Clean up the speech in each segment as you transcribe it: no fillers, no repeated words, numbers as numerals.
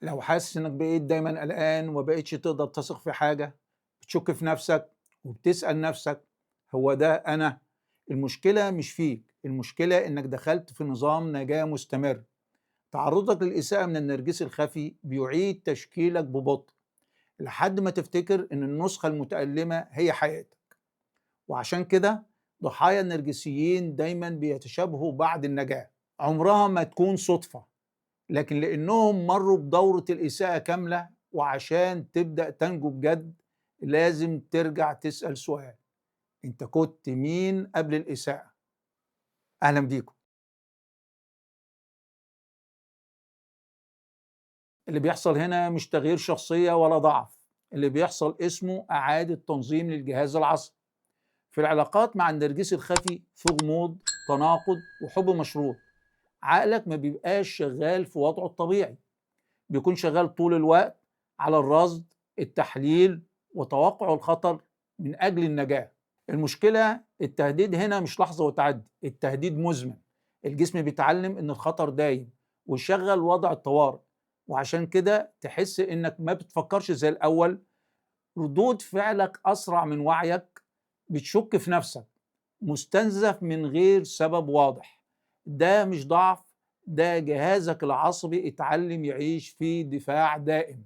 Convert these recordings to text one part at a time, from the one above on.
لو حاسس انك بقيت دايما قلقان وما بقيتش تقدر تثق في حاجة، بتشك في نفسك وبتسأل نفسك: هو ده أنا؟ المشكلة مش فيك، المشكلة إنك دخلت في نظام نجاة مستمر. تعرضك للإساءة من النرجسي الخفي بيعيد تشكيلك ببطء لحد ما تفتكر إن النسخة المتألمة هي حياتك. وعشان كده ضحايا النرجسيين دايما بيتشابهوا بعد النجاة. عمرها ما تكون صدفة، لكن لأنهم مروا بدورة الإساءة كاملة. وعشان تبدأ تنجو بجد لازم ترجع تسأل سؤال: أنت كنت مين قبل الإساءة؟ أهلا بيكم. اللي بيحصل هنا مش تغيير شخصية ولا ضعف، اللي بيحصل اسمه إعادة تنظيم للجهاز العصبي. في العلاقات مع النرجسي الخفي في غموض، تناقض، وحب مشروط. عقلك ما بيبقاش شغال في وضعه الطبيعي، بيكون شغال طول الوقت على الرصد، التحليل، وتوقع الخطر من أجل النجاة. المشكلة التهديد هنا مش لحظة وتعدي، التهديد مزمن. الجسم بيتعلم إن الخطر دايم ويشغل وضع الطوارئ. وعشان كده تحس إنك ما بتفكرش زي الأول، ردود فعلك أسرع من وعيك، بتشك في نفسك، مستنزف من غير سبب واضح. ده مش ضعف، ده جهازك العصبي اتعلم يعيش في دفاع دائم.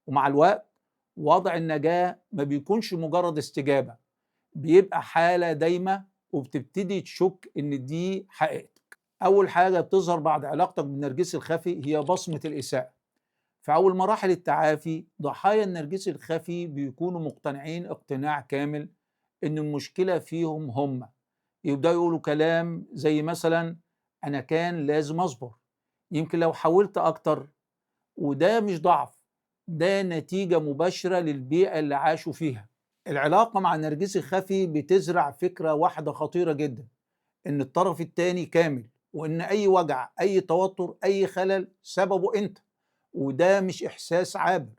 ومع الوقت وضع النجاة ما بيكونش مجرد استجابة، بيبقى حالة دايمة، وبتبتدي تشك إن دي حقيقتك. أول حاجة بتظهر بعد علاقتك بالنرجسي الخفي هي بصمة الإساءة. في أول مراحل التعافي ضحايا النرجسي الخفي بيكونوا مقتنعين اقتناع كامل إن المشكلة فيهم هم. يبدأوا يقولوا كلام زي مثلا: أنا كان لازم أصبر، يمكن لو حاولت أكتر. وده مش ضعف، ده نتيجة مباشرة للبيئة اللي عاشوا فيها. العلاقة مع النرجسي الخفي بتزرع فكرة واحدة خطيرة جدا: إن الطرف التاني كامل، وإن أي وجع، أي توتر، أي خلل سببه أنت. وده مش إحساس عابر،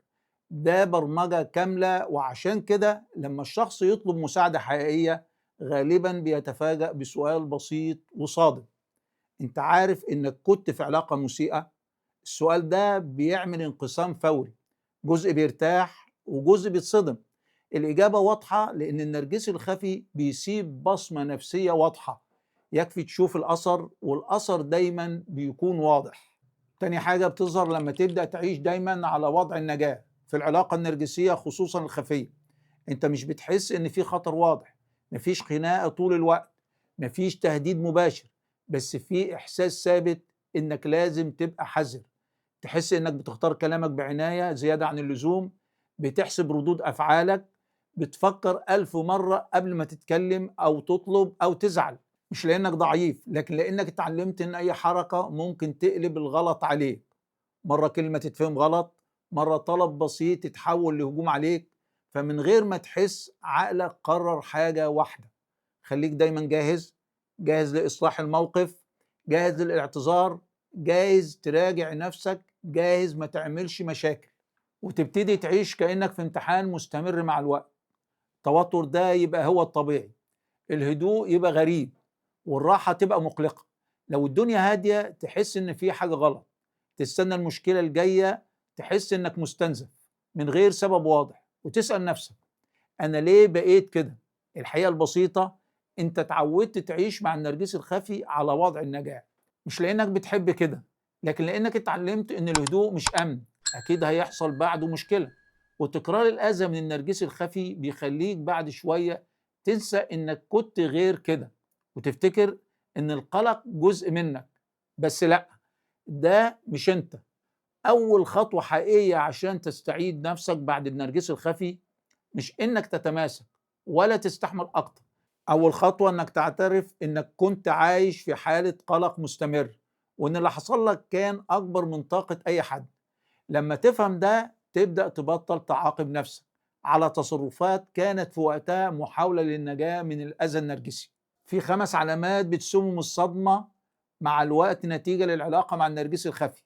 ده برمجة كاملة. وعشان كده لما الشخص يطلب مساعدة حقيقية غالبا بيتفاجأ بسؤال بسيط وصادم: أنت عارف إنك كنت في علاقة مسيئة؟ السؤال ده بيعمل انقسام فوري، جزء بيرتاح وجزء بيتصدم. الإجابة واضحة، لأن النرجسي الخفي بيسيب بصمة نفسية واضحة، يكفي تشوف الأثر، والأثر دايما بيكون واضح. تاني حاجة بتظهر لما تبدأ تعيش دايما على وضع النجاة في العلاقة النرجسية، خصوصا الخفية. انت مش بتحس ان في خطر واضح، مفيش خناقة طول الوقت، مفيش تهديد مباشر، بس في إحساس ثابت إنك لازم تبقى حذر. تحس إنك بتختار كلامك بعناية زيادة عن اللزوم، بتحسب ردود أفعالك، بتفكر 1000 مرة قبل ما تتكلم أو تطلب أو تزعل. مش لأنك ضعيف، لكن لأنك اتعلمت إن أي حركة ممكن تقلب الغلط عليك. مرة كلمة تتفهم غلط، مرة طلب بسيط يتحول لهجوم عليك. فمن غير ما تحس عقلك قرر حاجة واحدة: خليك دايما جاهز، جاهز لإصلاح الموقف، جاهز للاعتذار، جاهز تراجع نفسك، جاهز ما تعملش مشاكل. وتبتدي تعيش كأنك في امتحان مستمر. مع الوقت التوتر ده يبقى هو الطبيعي، الهدوء يبقى غريب، والراحة تبقى مقلقة. لو الدنيا هادية تحس إن في حاجة غلط، تستنى المشكلة الجاية، تحس إنك مستنزف من غير سبب واضح، وتسأل نفسك: أنا ليه بقيت كده؟ الحقيقة البسيطة: أنت اتعودت تعيش مع النرجسي الخفي على وضع النجاة، مش لأنك بتحب كده، لكن لأنك اتعلمت إن الهدوء مش أمن، أكيد هيحصل بعده مشكلة. وتكرار الأذى من النرجسي الخفي بيخليك بعد شوية تنسى إنك كنت غير كده، وتفتكر إن القلق جزء منك. بس لأ، ده مش أنت. أول خطوة حقيقية عشان تستعيد نفسك بعد النرجسي الخفي مش إنك تتماسك ولا تستحمل أكتر. أول خطوة إنك تعترف إنك كنت عايش في حالة قلق مستمر، وإن اللي حصل لك كان أكبر من طاقة أي حد. لما تفهم ده تبدأ تبطل تعاقب نفسك على تصرفات كانت في وقتها محاولة للنجاة من الأذى النرجسي. في 5 علامات بتسمم الصدمة مع الوقت نتيجة للعلاقة مع النرجسي الخفي.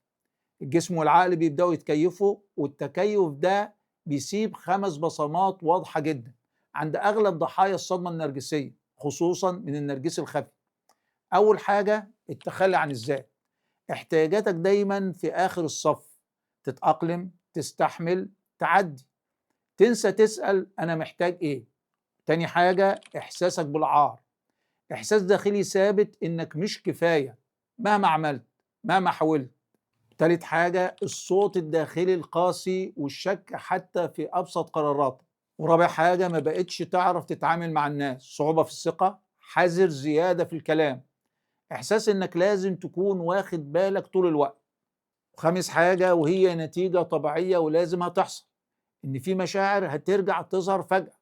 الجسم والعقل بيبدأوا يتكيفوا، والتكيف ده بيسيب 5 بصمات واضحة جدا عند أغلب ضحايا الصدمة النرجسية، خصوصا من النرجسي الخفي. أول حاجة التخلي عن الذات، احتياجاتك دايما في آخر الصف، تتأقلم، تستحمل، تعدي، تنسى تسأل أنا محتاج إيه. تاني حاجة إحساسك بالعار، إحساس داخلي ثابت إنك مش كفاية مهما عملت، مهما حاولت. تالت حاجة الصوت الداخلي القاسي والشك حتى في أبسط قراراتك. ورابع حاجة ما بقتش تعرف تتعامل مع الناس، صعوبة في الثقة، حذر زيادة في الكلام، إحساس إنك لازم تكون واخد بالك طول الوقت. وخامس حاجة وهي نتيجة طبيعية ولازم هتحصل، إن في مشاعر هترجع تظهر فجأة،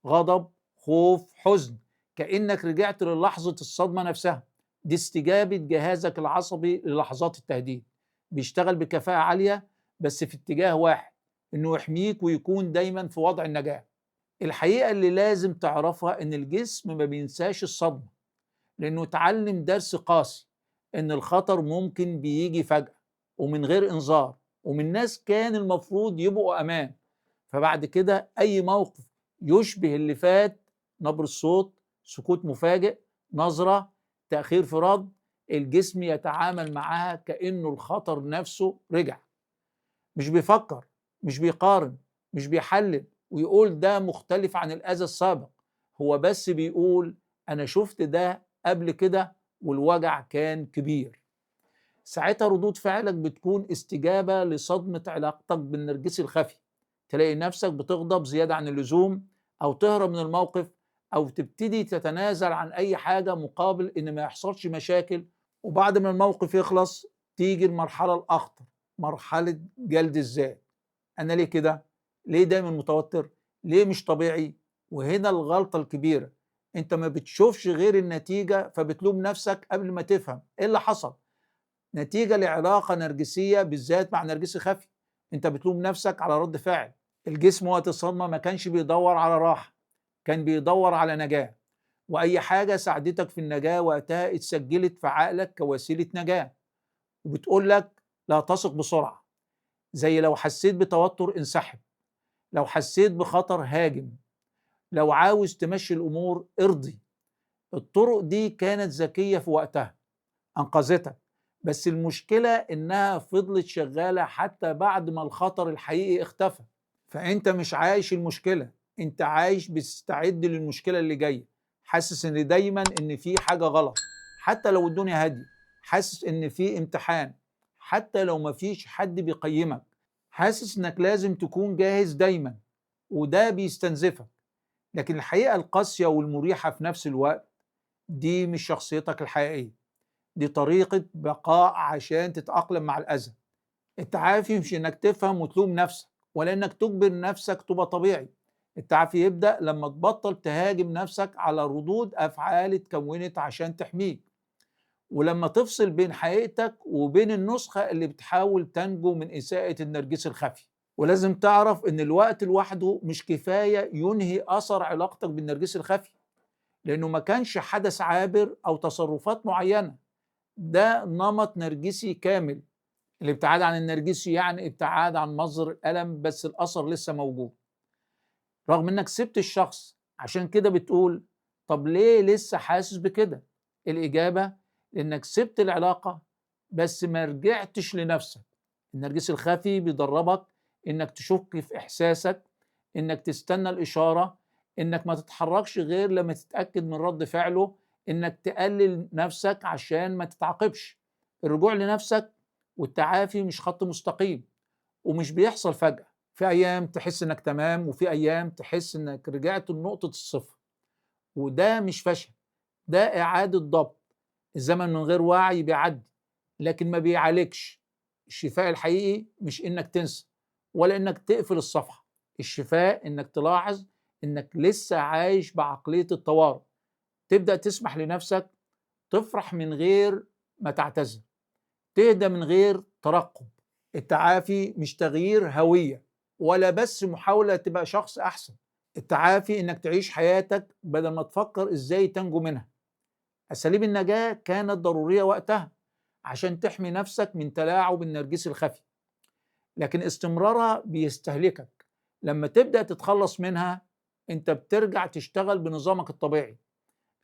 غضب، خوف، حزن، كأنك رجعت للحظة الصدمة نفسها. دي استجابة جهازك العصبي للحظات التهديد، بيشتغل بكفاءة عالية بس في اتجاه واحد، إنه يحميك ويكون دايما في وضع النجاة. الحقيقة اللي لازم تعرفها إن الجسم ما بينساش الصدمة، لأنه اتعلم درس قاسي، إن الخطر ممكن بيجي فجأة ومن غير إنذار، ومن ناس كان المفروض يبقوا أمان. فبعد كده أي موقف يشبه اللي فات، نبرة صوت، سكوت مفاجئ، نظرة، تأخير في رد، الجسم يتعامل معاها كأنه الخطر نفسه رجع. مش بيفكر، مش بيقارن، مش بيحلل ويقول ده مختلف عن الأذى السابق، هو بس بيقول أنا شفت ده قبل كده والوجع كان كبير. ساعتها ردود فعلك بتكون استجابة لصدمة علاقتك بالنرجسي الخفي. تلاقي نفسك بتغضب زيادة عن اللزوم، أو تهرب من الموقف، أو تبتدي تتنازل عن أي حاجة مقابل إن ما يحصلش مشاكل. وبعد ما الموقف يخلص تيجي المرحلة الأخطر، مرحلة جلد الذات. أنا ليه كده؟ ليه دايما متوتر؟ ليه مش طبيعي؟ وهنا الغلطة الكبيرة، أنت ما بتشوفش غير النتيجة فبتلوم نفسك قبل ما تفهم إيه اللي حصل. نتيجة لعلاقة نرجسية بالذات مع نرجسي خفي، أنت بتلوم نفسك على رد فعل. الجسم وقت الصدمة ما كانش بيدور على راحة، كان بيدور على نجاة، وأي حاجة ساعدتك في النجاة وقتها اتسجلت في عقلك كوسيلة نجاة، وبتقول لك لا تثق بسرعة. زي لو حسيت بتوتر انسحب، لو حسيت بخطر هاجم، لو عاوز تمشي الأمور ارضي. الطرق دي كانت ذكية في وقتها، أنقذتك، بس المشكلة إنها فضلت شغالة حتى بعد ما الخطر الحقيقي اختفى. فأنت مش عايش المشكلة، أنت عايش بتستعد للمشكلة اللي جاية، حاسس إن دايما إن في حاجة غلط حتى لو الدنيا هادية، حاسس إن في امتحان حتى لو مفيش حد بيقيمك، حاسس إنك لازم تكون جاهز دايما، وده بيستنزفك. لكن الحقيقة القاسية والمريحة في نفس الوقت دي مش شخصيتك الحقيقية، دي طريقة بقاء عشان تتأقلم مع الأذى. التعافي مش إنك تفهم وتلوم نفسك، ولا إنك تجبر نفسك تبقى طبيعي. التعافي يبدأ لما تبطل تهاجم نفسك على ردود أفعال اتكونت عشان تحميك، ولما تفصل بين حقيقتك وبين النسخة اللي بتحاول تنجو من إساءة النرجسي الخفي. ولازم تعرف إن الوقت لوحده مش كفاية ينهي أثر علاقتك بالنرجسي الخفي، لأنه ما كانش حدث عابر أو تصرفات معينة، ده نمط نرجسي كامل. الابتعاد عن النرجسي يعني ابتعاد عن مصدر الألم، بس الأثر لسه موجود رغم إنك سبت الشخص. عشان كده بتقول طب ليه لسه حاسس بكده؟ الإجابة إنك سبت العلاقة بس ما رجعتش لنفسك. النرجسي الخفي بيدربك إنك تشك في إحساسك، إنك تستنى الإشارة، إنك ما تتحركش غير لما تتأكد من رد فعله، إنك تقلل نفسك عشان ما تتعاقبش. الرجوع لنفسك والتعافي مش خط مستقيم، ومش بيحصل فجأة. في أيام تحس إنك تمام، وفي أيام تحس إنك رجعت لنقطة الصفر، وده مش فشل، ده إعادة ضبط. الزمن من غير وعي بيعدي لكن ما بيعالجش. الشفاء الحقيقي مش إنك تنسى ولا إنك تقفل الصفحة، الشفاء إنك تلاحظ إنك لسه عايش بعقلية الطوارئ، تبدأ تسمح لنفسك تفرح من غير ما تعتذر، تهدى من غير ترقب. التعافي مش تغيير هوية ولا بس محاولة تبقى شخص أحسن، التعافي إنك تعيش حياتك بدل ما تفكر إزاي تنجو منها. أساليب النجاة كانت ضرورية وقتها عشان تحمي نفسك من تلاعب النرجسي الخفي، لكن استمرارها بيستهلكك. لما تبدأ تتخلص منها أنت بترجع تشتغل بنظامك الطبيعي،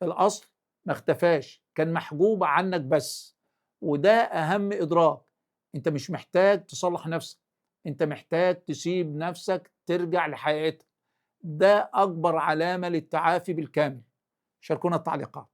الأصل ما اختفاش، كان محجوب عنك بس. وده أهم إدراك، أنت مش محتاج تصلح نفسك، أنت محتاج تسيب نفسك ترجع لحقيقتها، ده أكبر علامة للتعافي بالكامل. شاركونا التعليقات.